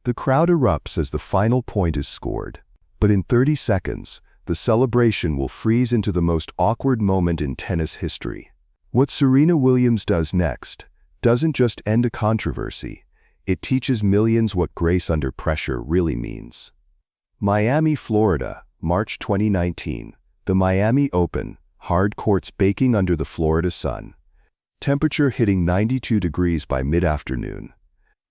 The crowd erupts as the final point is scored. But in 30 seconds, the celebration will freeze into the most awkward moment in tennis history. What Serena Williams does next doesn't just end a controversy, it teaches millions what grace under pressure really means. Miami, Florida, March 2019. The Miami Open, hard courts baking under the Florida sun. Temperature hitting 92 degrees by mid-afternoon.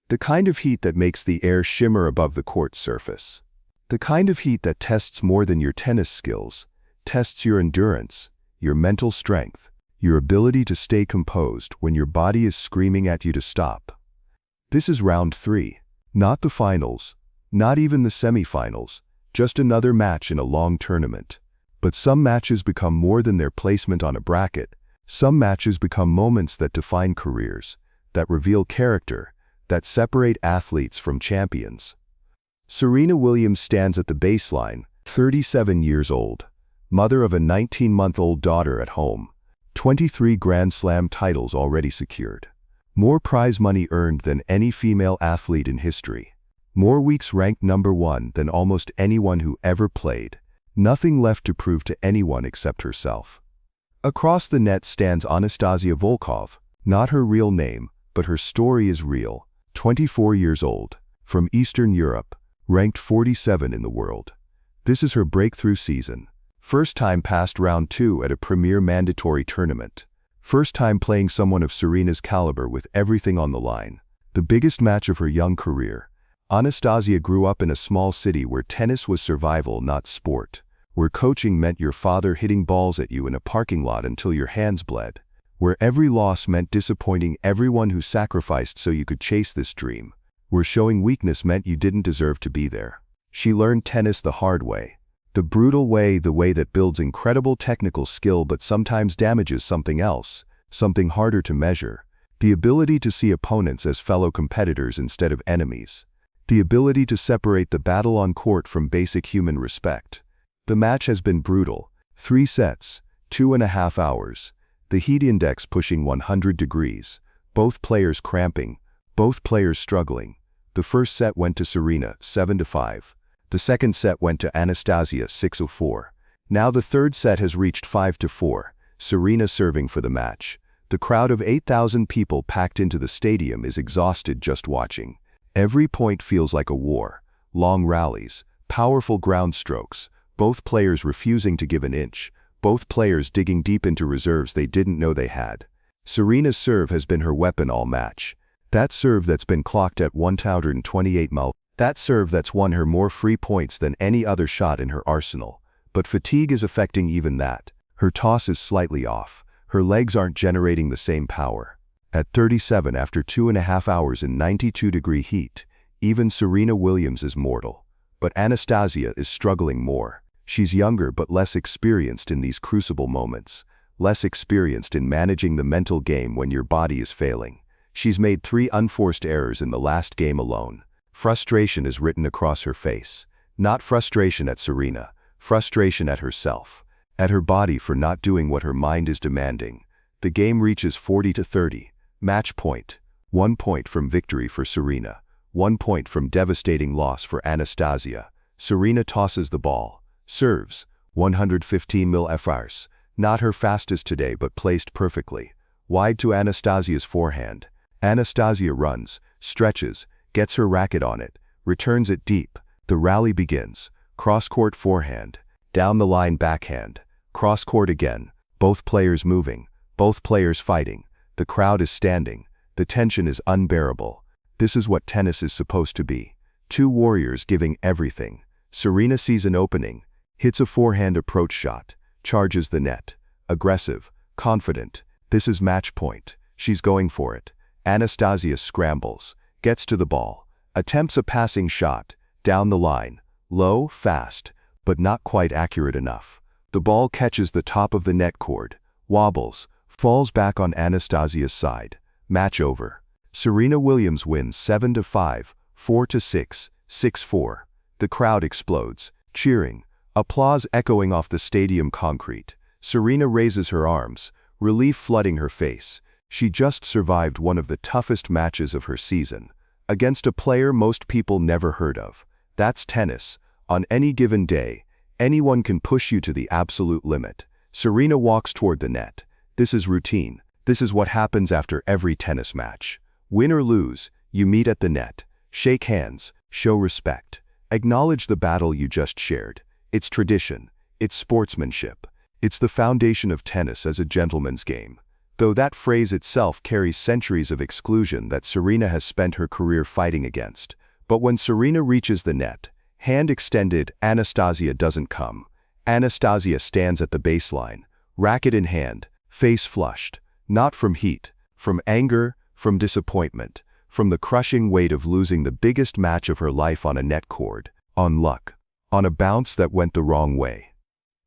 The kind of heat that makes the air shimmer above the court surface. The kind of heat that tests more than your tennis skills, tests your endurance, your mental strength, your ability to stay composed when your body is screaming at you to stop. This is round 3, not the finals, not even the semifinals, just another match in a long tournament. But some matches become more than their placement on a bracket. Some matches become moments that define careers, that reveal character, that separate athletes from champions. Serena Williams stands at the baseline, 37 years old, mother of a 19-month-old daughter at home, 23 Grand Slam titles already secured. More prize money earned than any female athlete in history. More weeks ranked #1 than almost anyone who ever played. Nothing left to prove to anyone except herself. Across the net stands Anastasia Volkov, not her real name, but her story is real. 24 years old, from Eastern Europe, ranked 47 in the world. This is her breakthrough season. First time past round 2 at a premier mandatory tournament. First time playing someone of Serena's caliber with everything on the line. The biggest match of her young career. Anastasia grew up in a small city where tennis was survival, not sport. Where coaching meant your father hitting balls at you in a parking lot until your hands bled. Where every loss meant disappointing everyone who sacrificed so you could chase this dream. Where showing weakness meant you didn't deserve to be there. She learned tennis the hard way. The brutal way, the way that builds incredible technical skill but sometimes damages something else, something harder to measure. The ability to see opponents as fellow competitors instead of enemies. The ability to separate the battle on court from basic human respect. The match has been brutal. 3 sets, 2.5 hours. The heat index pushing 100 degrees. Both players cramping. Both players struggling. The first set went to Serena, 7-5. The second set went to Anastasia, 6-4. Now the third set has reached 5-4. Serena serving for the match. The crowd of 8,000 people packed into the stadium is exhausted just watching. Every point feels like a war. Long rallies, powerful ground strokes, both players refusing to give an inch, both players digging deep into reserves they didn't know they had. Serena's serve has been her weapon all match. That serve that's been clocked at 128 mph. That serve that's won her more free points than any other shot in her arsenal. But fatigue is affecting even that. Her toss is slightly off. Her legs aren't generating the same power. At 37 after 2.5 hours in 92-degree heat, even Serena Williams is mortal. But Anastasia is struggling more. She's younger but less experienced in these crucible moments. Less experienced in managing the mental game when your body is failing. She's made 3 unforced errors in the last game alone. Frustration is written across her face. Not frustration at Serena, frustration at herself. At her body for not doing what her mind is demanding. The game reaches 40-30. Match point. 1 point from victory for Serena. 1 point from devastating loss for Anastasia. Serena tosses the ball. Serves. 115 mph. Not her fastest today but placed perfectly. Wide to Anastasia's forehand. Anastasia runs, stretches, gets her racket on it, returns it deep. The rally begins. Cross-court forehand. Down the line backhand. Cross-court again. Both players moving. Both players fighting. The crowd is standing. The tension is unbearable. This is what tennis is supposed to be. 2 warriors giving everything. Serena sees an opening. Hits a forehand approach shot. Charges the net. Aggressive. Confident. This is match point. She's going for it. Anastasia scrambles. Gets to the ball. Attempts a passing shot. Down the line. Low, fast, but not quite accurate enough. The ball catches the top of the net cord. Wobbles. Falls back on Anastasia's side. Match over. Serena Williams wins 7-5, 4-6, 6-4. The crowd explodes, cheering. Applause echoing off the stadium concrete. Serena raises her arms, relief flooding her face. She just survived one of the toughest matches of her season. against a player most people never heard of. That's tennis. On any given day, anyone can push you to the absolute limit. Serena walks toward the net. This is routine. This is what happens after every tennis match. Win or lose, you meet at the net. Shake hands, show respect. Acknowledge the battle you just shared. It's tradition. It's sportsmanship. It's the foundation of tennis as a gentleman's game. Though that phrase itself carries centuries of exclusion that Serena has spent her career fighting against. But when Serena reaches the net, hand extended, Anastasia doesn't come. Anastasia stands at the baseline, racket in hand, face flushed. Not from heat, from anger, from disappointment, from the crushing weight of losing the biggest match of her life on a net court, on luck, on a bounce that went the wrong way.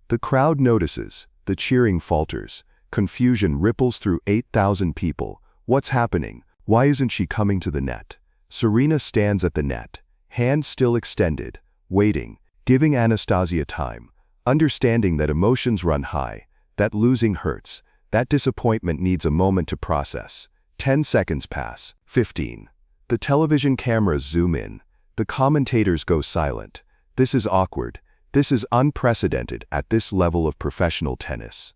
The crowd notices, the cheering falters, confusion ripples through 8,000 people. What's happening? Why isn't she coming to the net? Serena stands at the net, hand still extended, waiting, giving Anastasia time, understanding that emotions run high, that losing hurts, that disappointment needs a moment to process. 10 seconds pass, 15. The television cameras zoom in. The commentators go silent. This is awkward. This is unprecedented at this level of professional tennis.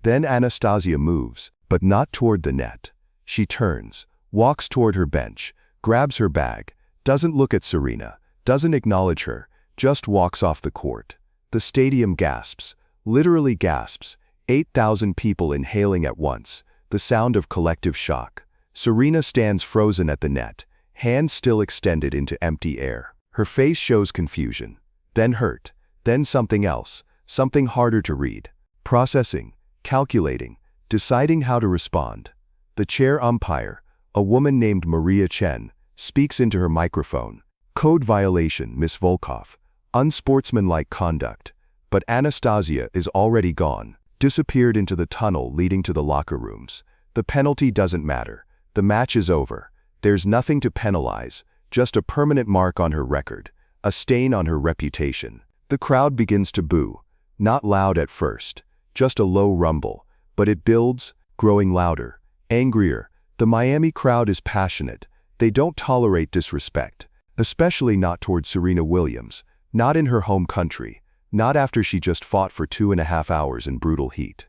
Then Anastasia moves, but not toward the net. She turns, walks toward her bench, grabs her bag, doesn't look at Serena, doesn't acknowledge her, just walks off the court. The stadium gasps, literally gasps, 8,000 people inhaling at once, the sound of collective shock. Serena stands frozen at the net, hand still extended into empty air. Her face shows confusion, then hurt, then something else, something harder to read. Processing, calculating, deciding how to respond. The chair umpire, a woman named Maria Chen, speaks into her microphone. Code violation, Miss Volkov. Unsportsmanlike conduct. But Anastasia is already gone, disappeared into the tunnel leading to the locker rooms. The penalty doesn't matter. The match is over. There's nothing to penalize, just a permanent mark on her record, a stain on her reputation. The crowd begins to boo, not loud at first, just a low rumble, but it builds, growing louder, angrier. The Miami crowd is passionate. They don't tolerate disrespect, especially not toward Serena Williams, not in her home country, not after she just fought for 2.5 hours in brutal heat.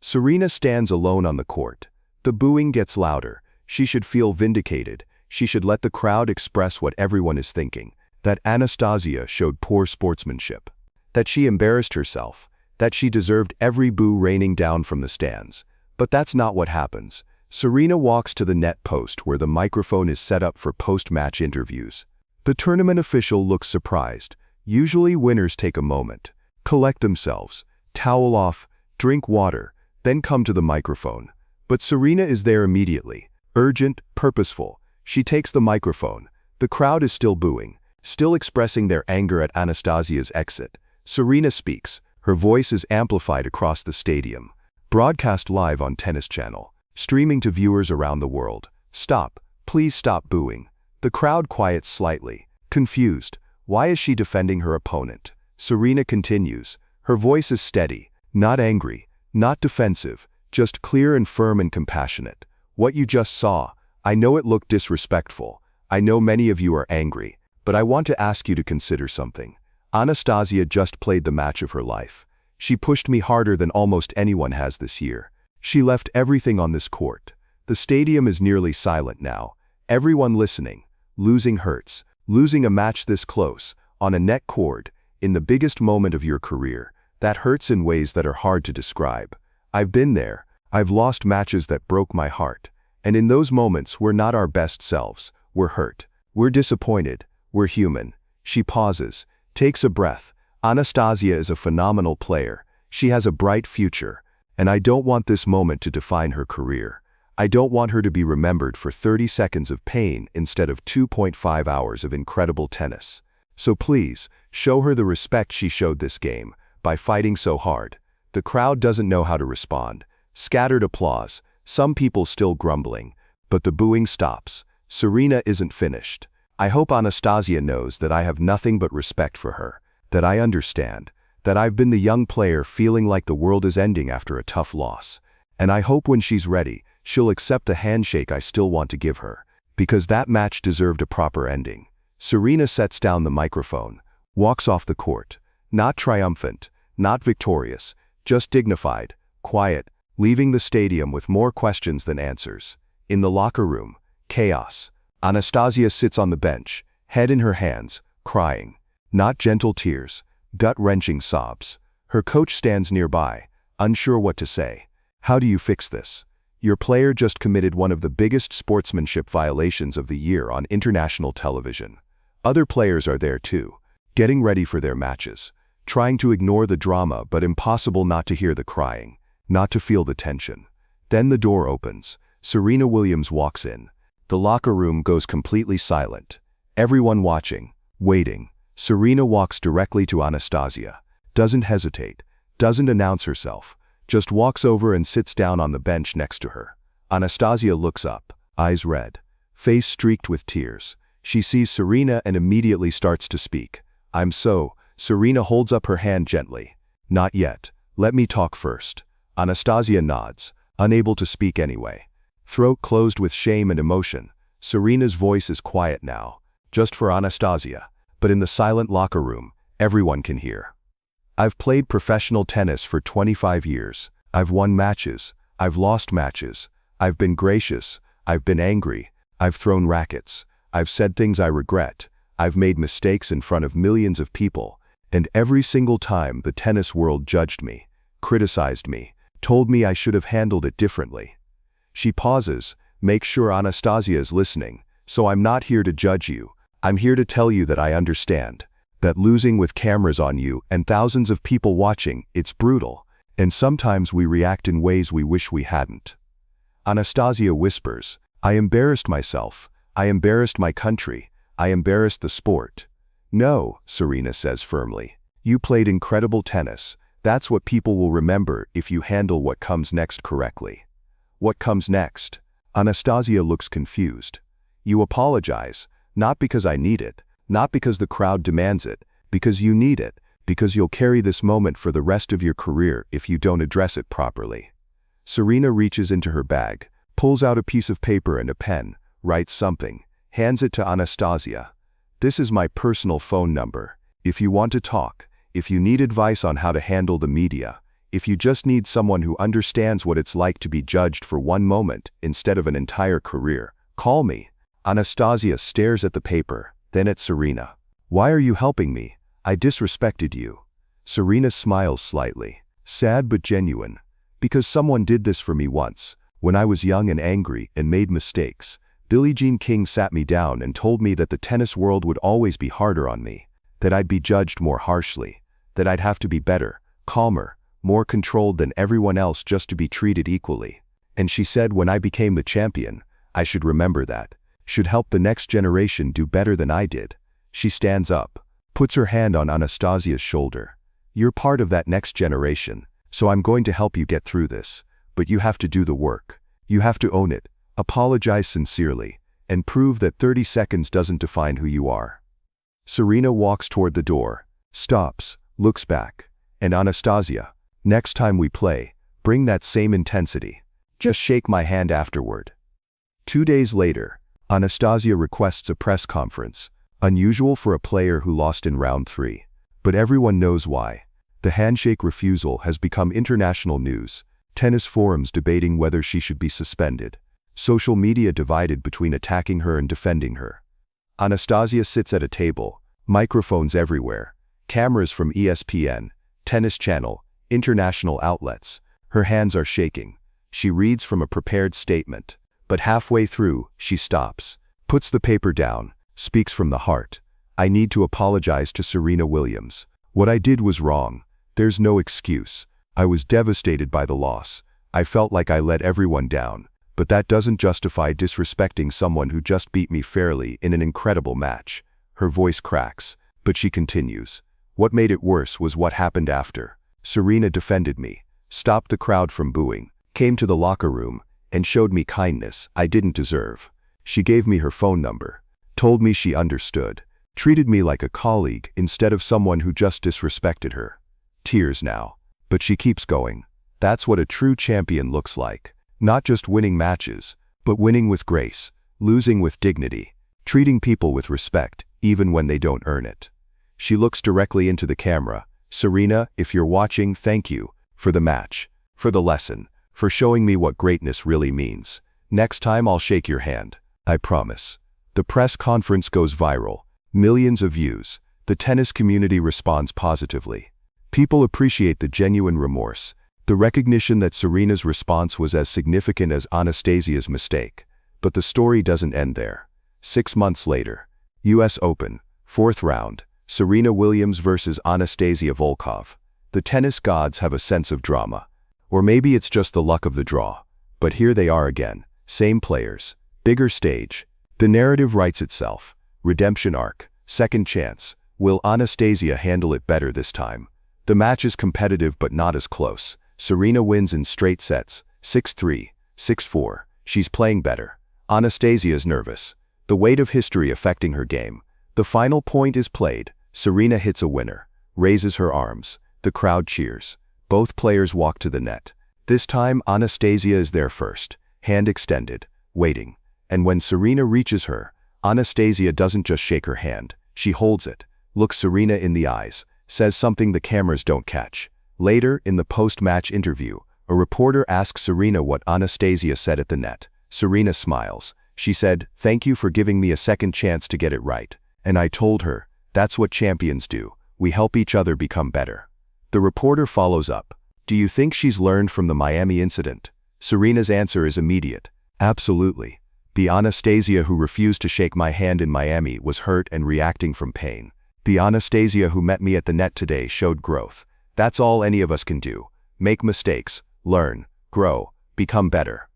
Serena stands alone on the court. The booing gets louder. She should feel vindicated. She should let the crowd express what everyone is thinking, that Anastasia showed poor sportsmanship, that she embarrassed herself, that she deserved every boo raining down from the stands. But that's not what happens. Serena walks to the net post where the microphone is set up for post-match interviews. The tournament official looks surprised. Usually winners take a moment, collect themselves, towel off, drink water, then come to the microphone. But Serena is there immediately, urgent, purposeful. She takes the microphone. The crowd is still booing, still expressing their anger at Anastasia's exit. Serena speaks. Her voice is amplified across the stadium. Broadcast live on Tennis Channel, streaming to viewers around the world. Stop. Please stop booing. The crowd quiets slightly, confused. Why is she defending her opponent? Serena continues. Her voice is steady, not angry, not defensive, just clear and firm and compassionate. What you just saw, I know it looked disrespectful. I know many of you are angry, but I want to ask you to consider something. Anastasia just played the match of her life. She pushed me harder than almost anyone has this year. She left everything on this court. The stadium is nearly silent now. Everyone listening. Losing hurts. Losing a match this close, on a net court, in the biggest moment of your career, that hurts in ways that are hard to describe. I've been there. I've lost matches that broke my heart. And in those moments, we're not our best selves. We're hurt. We're disappointed. We're human. She pauses, takes a breath. Anastasia is a phenomenal player. She has a bright future. And I don't want this moment to define her career. I don't want her to be remembered for 30 seconds of pain instead of 2.5 hours of incredible tennis. So please, show her the respect she showed this game, by fighting so hard. The crowd doesn't know how to respond. Scattered applause, some people still grumbling, but the booing stops. Serena isn't finished. I hope Anastasia knows that I have nothing but respect for her, that I understand, that I've been the young player feeling like the world is ending after a tough loss. And I hope when she's ready, she'll accept the handshake I still want to give her, because that match deserved a proper ending. Serena sets down the microphone, walks off the court, not triumphant, not victorious, just dignified, quiet, leaving the stadium with more questions than answers. In the locker room, chaos. Anastasia sits on the bench, head in her hands, crying. Not gentle tears, gut-wrenching sobs. Her coach stands nearby, unsure what to say. How do you fix this? Your player just committed one of the biggest sportsmanship violations of the year on international television. Other players are there too, getting ready for their matches, trying to ignore the drama but impossible not to hear the crying, not to feel the tension. Then the door opens. Serena Williams walks in. The locker room goes completely silent. Everyone watching, waiting. Serena walks directly to Anastasia, doesn't hesitate, doesn't announce herself, just walks over and sits down on the bench next to her. Anastasia looks up, eyes red, face streaked with tears. She sees Serena and immediately starts to speak. Serena holds up her hand gently. Not yet. Let me talk first. Anastasia nods, unable to speak anyway. Throat closed with shame and emotion. Serena's voice is quiet now, just for Anastasia, but in the silent locker room, everyone can hear. I've played professional tennis for 25 years. I've won matches. I've lost matches. I've been gracious. I've been angry. I've thrown rackets. I've said things I regret. I've made mistakes in front of millions of people, and every single time the tennis world judged me, criticized me, told me I should have handled it differently. She pauses, makes sure Anastasia is listening. So I'm not here to judge you. I'm here to tell you that I understand. That losing with cameras on you and thousands of people watching, it's brutal, and sometimes we react in ways we wish we hadn't. Anastasia whispers, I embarrassed myself. I embarrassed my country. I embarrassed the sport. No, Serena says firmly. You played incredible tennis. That's what people will remember if you handle what comes next correctly. What comes next? Anastasia looks confused. You apologize, not because I need it, not because the crowd demands it, because you need it, because you'll carry this moment for the rest of your career if you don't address it properly. Serena reaches into her bag, pulls out a piece of paper and a pen, writes something, hands it to Anastasia. This is my personal phone number. If you want to talk, if you need advice on how to handle the media, if you just need someone who understands what it's like to be judged for one moment instead of an entire career, call me. Anastasia stares at the paper, then at Serena. Why are you helping me? I disrespected you. Serena smiles slightly, sad but genuine. Because someone did this for me once, when I was young and angry and made mistakes. Billie Jean King sat me down and told me that the tennis world would always be harder on me, that I'd be judged more harshly, that I'd have to be better, calmer, more controlled than everyone else just to be treated equally. And she said when I became the champion, I should remember that, should help the next generation do better than I did. She stands up, puts her hand on Anastasia's shoulder. You're part of that next generation, so I'm going to help you get through this, but you have to do the work. You have to own it, apologize sincerely, and prove that 30 seconds doesn't define who you are. Serena walks toward the door, stops, looks back, and Anastasia, next time we play, bring that same intensity. Just shake my hand afterward. 2 days later, Anastasia requests a press conference, unusual for a player who lost in round 3. But everyone knows why. The handshake refusal has become international news, tennis forums debating whether she should be suspended, social media divided between attacking her and defending her. Anastasia sits at a table, microphones everywhere, cameras from ESPN, Tennis Channel, international outlets. Her hands are shaking. She reads from a prepared statement, but halfway through, she stops, puts the paper down, speaks from the heart. I need to apologize to Serena Williams. What I did was wrong. There's no excuse. I was devastated by the loss. I felt like I let everyone down, but that doesn't justify disrespecting someone who just beat me fairly in an incredible match. Her voice cracks, but she continues. What made it worse was what happened after. Serena defended me, stopped the crowd from booing, came to the locker room, and showed me kindness I didn't deserve. She gave me her phone number, told me she understood, treated me like a colleague instead of someone who just disrespected her. Tears now. But she keeps going. That's what a true champion looks like. Not just winning matches, but winning with grace, losing with dignity, treating people with respect, even when they don't earn it. She looks directly into the camera. Serena, if you're watching, thank you for the match, for the lesson, for showing me what greatness really means. Next time I'll shake your hand. I promise. The press conference goes viral. Millions of views. The tennis community responds positively. People appreciate the genuine remorse, the recognition that Serena's response was as significant as Anastasia's mistake. But the story doesn't end there. 6 months later, US Open, 4th round, Serena Williams versus Anastasia Volkov. The tennis gods have a sense of drama. Or maybe it's just the luck of the draw. But here they are again. Same players. Bigger stage. The narrative writes itself. Redemption arc. Second chance. Will Anastasia handle it better this time? The match is competitive but not as close. Serena wins in straight sets. 6-3, 6-4. She's playing better. Anastasia's nervous. The weight of history affecting her game. The final point is played. Serena hits a winner. Raises her arms. The crowd cheers. Both players walk to the net. This time Anastasia is there first. Hand extended. Waiting. And when Serena reaches her, Anastasia doesn't just shake her hand. She holds it. Looks Serena in the eyes. Says something the cameras don't catch. Later, in the post-match interview, a reporter asks Serena what Anastasia said at the net. Serena smiles. She said, "Thank you for giving me a second chance to get it right. And I told her, that's what champions do. We help each other become better." The reporter follows up. "Do you think she's learned from the Miami incident?" Serena's answer is immediate. "Absolutely. The Anastasia who refused to shake my hand in Miami was hurt and reacting from pain. The Anastasia who met me at the net today showed growth. That's all any of us can do. Make mistakes, learn, grow, become better."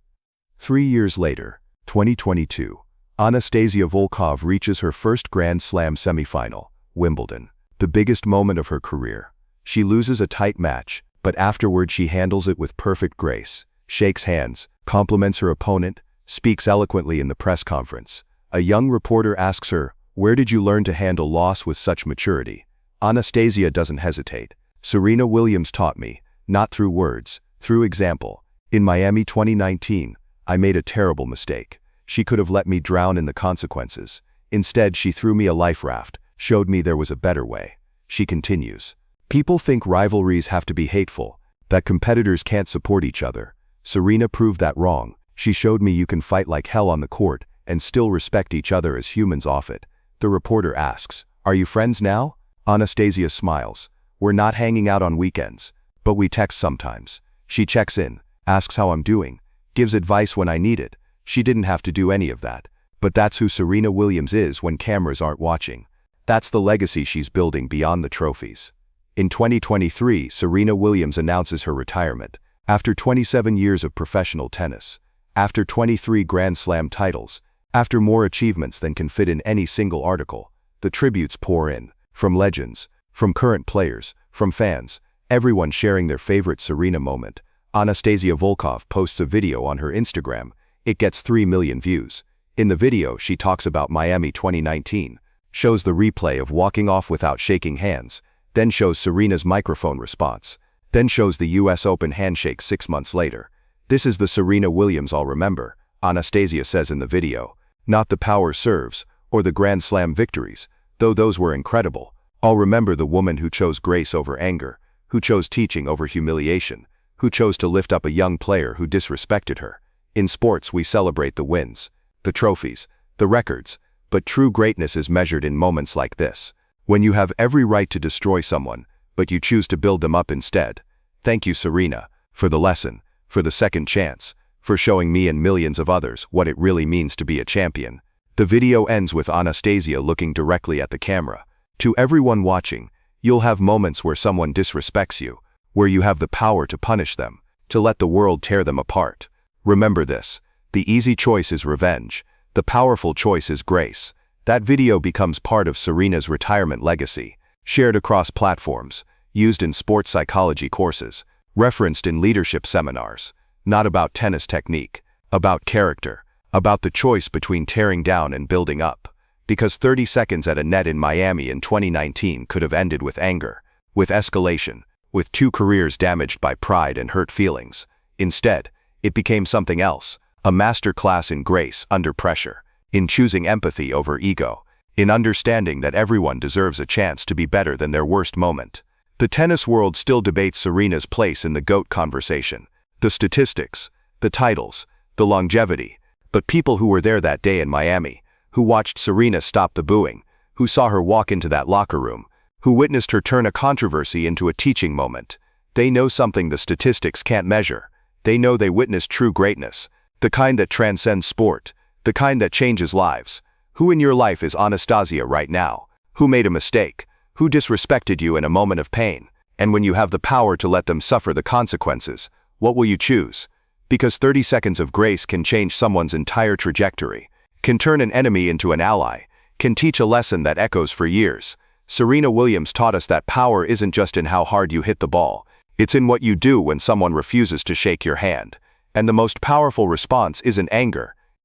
3 years later, 2022, Anastasia Volkov reaches her first Grand Slam semifinal, Wimbledon, the biggest moment of her career. She loses a tight match, but afterward she handles it with perfect grace, shakes hands, compliments her opponent, speaks eloquently in the press conference. A young reporter asks her, "Where did you learn to handle loss with such maturity?" Anastasia doesn't hesitate. "Serena Williams taught me, not through words, through example. In Miami 2019, I made a terrible mistake. She could have let me drown in the consequences. Instead, she threw me a life raft, showed me there was a better way." She continues. "People think rivalries have to be hateful, that competitors can't support each other. Serena proved that wrong. She showed me you can fight like hell on the court and still respect each other as humans off it." The reporter asks, "Are you friends now?" Anastasia smiles. "We're not hanging out on weekends, but we text sometimes." She checks in, asks how I'm doing, gives advice when I need it. She didn't have to do any of that. But that's who Serena Williams is when cameras aren't watching. That's the legacy she's building beyond the trophies. In 2023, Serena Williams announces her retirement. After 27 years of professional tennis. After 23 Grand Slam titles. After more achievements than can fit in any single article. The tributes pour in. From legends. From current players. From fans. Everyone sharing their favorite Serena moment. Anastasia Volkov posts a video on her Instagram. It gets 3 million views. In the video, she talks about Miami 2019, shows the replay of walking off without shaking hands, then shows Serena's microphone response, then shows the US Open handshake 6 months later. "This is the Serena Williams I'll remember," Anastasia says in the video. "Not the power serves, or the Grand Slam victories, though those were incredible. I'll remember the woman who chose grace over anger, who chose teaching over humiliation, who chose to lift up a young player who disrespected her. In sports, we celebrate the wins, the trophies, the records, but true greatness is measured in moments like this, when you have every right to destroy someone, but you choose to build them up instead. Thank you, Serena, for the lesson, for the second chance, for showing me and millions of others what it really means to be a champion." The video ends with Anastasia looking directly at the camera. "To everyone watching, you'll have moments where someone disrespects you, where you have the power to punish them, to let the world tear them apart. Remember this, the easy choice is revenge, the powerful choice is grace." That video becomes part of Serena's retirement legacy, shared across platforms, used in sports psychology courses, referenced in leadership seminars. Not about tennis technique, about character, about the choice between tearing down and building up. Because 30 seconds at a net in Miami in 2019 could have ended with anger, with escalation, with 2 careers damaged by pride and hurt feelings. Instead, it became something else, a master class in grace under pressure. in choosing empathy over ego, in understanding that everyone deserves a chance to be better than their worst moment. The tennis world still debates Serena's place in the GOAT conversation. The statistics, the titles, the longevity, but people who were there that day in Miami, who watched Serena stop the booing, who saw her walk into that locker room, who witnessed her turn a controversy into a teaching moment, they know something the statistics can't measure. They know they witnessed true greatness, the kind that transcends sport, the kind that changes lives. Who in your life is Anastasia right now? Who made a mistake? Who disrespected you in a moment of pain? And when you have the power to let them suffer the consequences, what will you choose? Because 30 seconds of grace can change someone's entire trajectory, can turn an enemy into an ally, can teach a lesson that echoes for years. Serena Williams taught us that power isn't just in how hard you hit the ball, it's in what you do when someone refuses to shake your hand. And the most powerful response isn't anger,